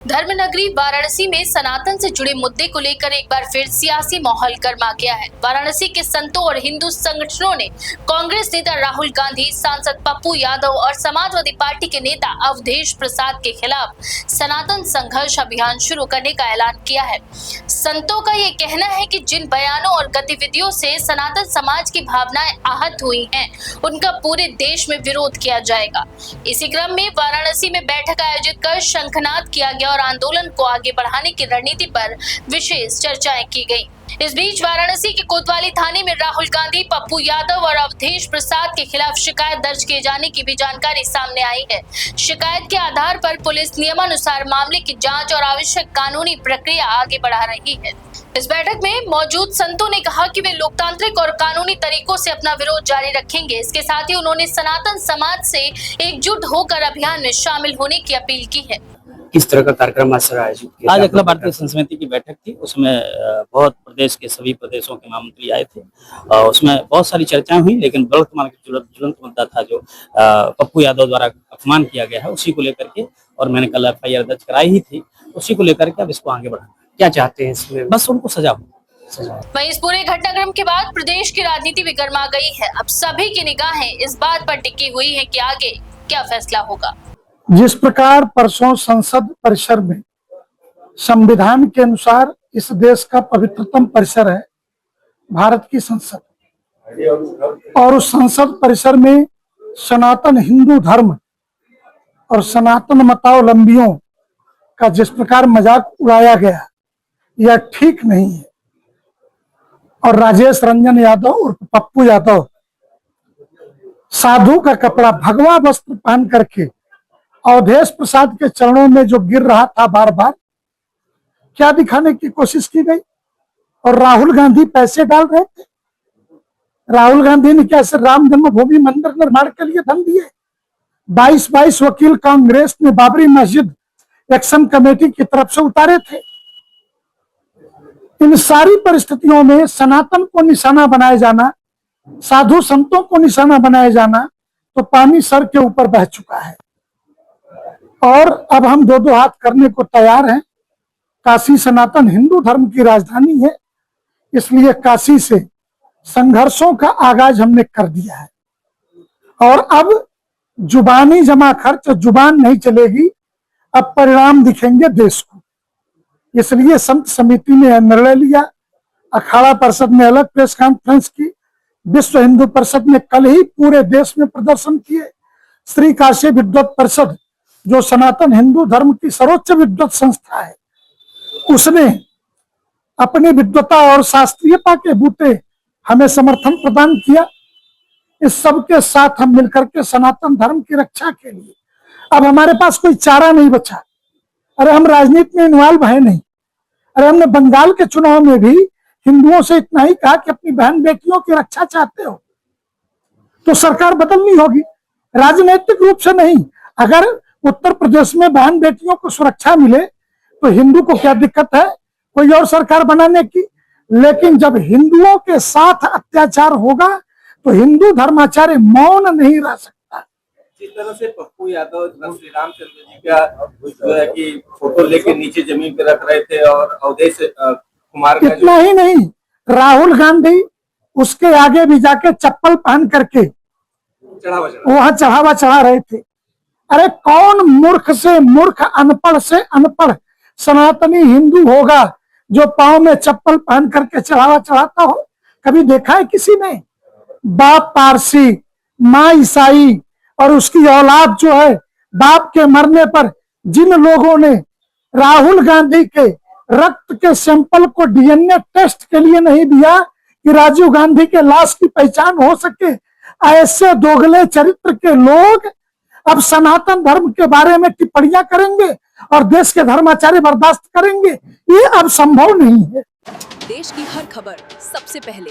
धर्मनगरी वाराणसी में सनातन से जुड़े मुद्दे को लेकर एक बार फिर सियासी माहौल गर्मा गया है। वाराणसी के संतों और हिंदू संगठनों ने कांग्रेस नेता राहुल गांधी, सांसद पप्पू यादव और समाजवादी पार्टी के नेता अवधेश प्रसाद के खिलाफ सनातन संघर्ष अभियान शुरू करने का ऐलान किया है। संतों का ये कहना है कि जिन बयानों और गतिविधियों से सनातन समाज की भावनाएं आहत हुई हैं, उनका पूरे देश में विरोध किया जाएगा। इसी क्रम में वाराणसी में बैठक आयोजित कर शंखनाद किया गया और आंदोलन को आगे बढ़ाने की रणनीति पर विशेष चर्चाएं की गई। इस बीच वाराणसी के कोतवाली थाने में राहुल गांधी, पप्पू यादव और अवधेश प्रसाद के खिलाफ शिकायत दर्ज किए जाने की भी जानकारी सामने आई है। शिकायत के आधार पर पुलिस नियमानुसार मामले की जांच और आवश्यक कानूनी प्रक्रिया आगे बढ़ा रही है। इस बैठक में मौजूद संतों ने कहा कि वे लोकतांत्रिक और कानूनी तरीकों से अपना विरोध जारी रखेंगे। इसके साथ ही उन्होंने सनातन समाज से एकजुट होकर अभियान में शामिल होने की अपील की है। किस तरह का कार्यक्रम आयोजित किया? आज अखिल भारतीय संत समिति की बैठक थी, उसमें बहुत प्रदेश के सभी प्रदेशों के महामंत्री आए थे और उसमें बहुत सारी चर्चाएं हुई, लेकिन वर्तमान ज्वलंत मुद्दा था जो पप्पू यादव द्वारा अपमान किया गया है, उसी को लेकर के, और मैंने कल एफआईआर दर्ज कराई ही थी, उसी को लेकर के अब इसको आगे बढ़ाना। क्या चाहते हैं इसमें? बस उनको सजा हो। वहीं इस पूरे घटनाक्रम के बाद प्रदेश की राजनीति भी गर्मा गई है। अब सभी की निगाहें इस बात पर टिकी हुई है कि आगे क्या फैसला होगा। जिस प्रकार परसों संसद परिसर में संविधान के अनुसार इस देश का पवित्रतम परिसर है भारत की संसद, और उस संसद परिसर में सनातन हिंदू धर्म और सनातन मतावलंबियों का जिस प्रकार मजाक उड़ाया गया, यह ठीक नहीं है। और राजेश रंजन यादव और पप्पू यादव साधु का कपड़ा, भगवा वस्त्र पहन करके अवधेश प्रसाद के चरणों में जो गिर रहा था बार बार, क्या दिखाने की कोशिश की गई। और राहुल गांधी पैसे डाल रहे थे। राहुल गांधी ने कैसे राम जन्मभूमि मंदिर निर्माण के लिए धन दिए। 22 वकील कांग्रेस ने बाबरी मस्जिद एक्शन कमेटी की तरफ से उतारे थे। इन सारी परिस्थितियों में सनातन को निशाना बनाया जाना, साधु संतों को निशाना बनाया जाना, तो पानी सर के ऊपर बह चुका है। और अब हम दो हाथ करने को तैयार हैं। काशी सनातन हिंदू धर्म की राजधानी है, इसलिए काशी से संघर्षों का आगाज हमने कर दिया है। और अब जुबानी जमा खर्च, जुबान नहीं चलेगी, अब परिणाम दिखेंगे देश को। इसलिए संत समिति ने निर्णय लिया। अखाड़ा परिषद ने अलग प्रेस कॉन्फ्रेंस की, विश्व हिंदू परिषद ने कल ही पूरे देश में प्रदर्शन किए। श्री काशी विद्वत परिषद, जो सनातन हिंदू धर्म की सर्वोच्च विद्वत संस्था है, उसने अपनी विद्वता और शास्त्रीयता के बूते हमें समर्थन प्रदान किया। इस सब के साथ हम मिलकर के सनातन धर्म की रक्षा के लिए, अब हमारे पास कोई चारा नहीं बचा। अरे हम राजनीति में इन्वॉल्व है नहीं। अरे हमने बंगाल के चुनाव में भी हिंदुओं से इतना ही कहा कि अपनी बहन बेटियों की रक्षा चाहते हो तो सरकार बदलनी होगी, राजनीतिक रूप से नहीं। अगर उत्तर प्रदेश में बहन बेटियों को सुरक्षा मिले तो हिंदू को क्या दिक्कत है कोई और सरकार बनाने की। लेकिन जब हिंदुओं के साथ अत्याचार होगा तो हिंदू धर्माचार्य मौन नहीं रह सकता। जिस तरह से पप्पू यादव श्री रामचंद्र जी का जो है कि फोटो लेके नीचे जमीन पे रख रहे थे, और अवधेश कुमार का इतना ही नहीं, राहुल गांधी उसके आगे भी जाके चप्पल पहन करके वहां चढ़ावा चढ़ा रहे थे। अरे कौन मूर्ख से मूर्ख, अनपढ़ से अनपढ़ सनातनी हिंदू होगा जो पांव में चप्पल पहन करके चढ़ावा चढ़ाता हो? कभी देखा है किसी ने? बाप पारसी, माँ ईसाई, और उसकी औलाद जो है, बाप के मरने पर जिन लोगों ने राहुल गांधी के रक्त के सैंपल को डीएनए टेस्ट के लिए नहीं दिया कि राजीव गांधी के लाश की पहचान हो सके, ऐसे दोगले चरित्र के लोग अब सनातन धर्म के बारे में टिप्पणियां करेंगे और देश के धर्माचार्य बर्दाश्त करेंगे? ये अब संभव नहीं है। देश की हर खबर सबसे पहले